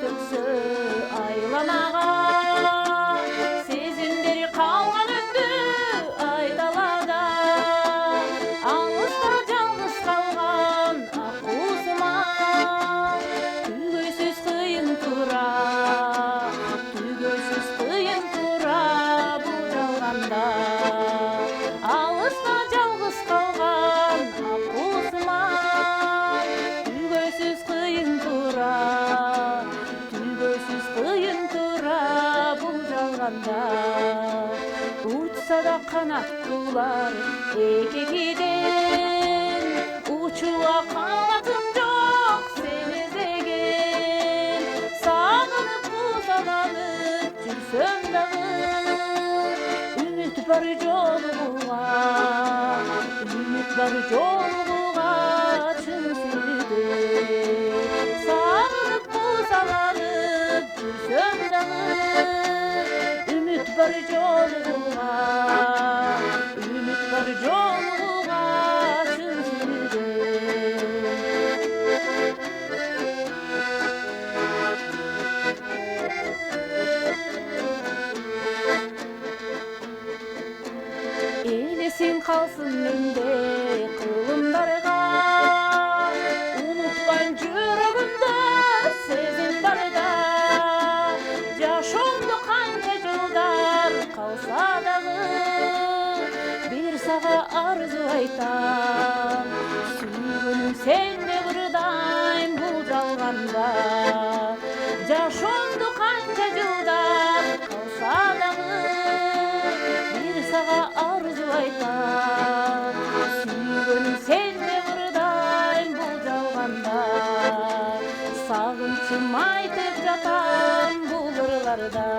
төксө айланага, сезимдери калган өндү айдалада. Алыста жалгыз калган ак куусума түгөйсүз кыйын тура, түгөйсүз кыйын тура бул жалганда. Алыста жалгыз калган ак куусума түгөйсүз кыйын тура, түгөйсүз кыйын тура бул жалганда. Учса да канаттуулар эки-экиден, учууга канатым жок сени издеген. Сагынып кусаланып жүрсөм дагы, үмүт бар жолугуга, үмүт бар жолугуга чын сүйдү. Сагынып кусаланып жүрсөм дагы, үмүт бар жолугуга, үмүт бар жолугуга чын сүйдү. Элесиң калсын менде кылымдарга, унутпайм жүрөгүмдө сезим барда. Жашоомдо канча жылдар калса дагы, бир сага арзу айтам, сүйгөнүм сенде ырдайм бул жалганда. Жашоомдо канча жылдар калса дагы, бир сага арзу айтам, сүйгөнүм сенде ырдайм бул жалганда. Сагынчым айтып жатам бул ырларда.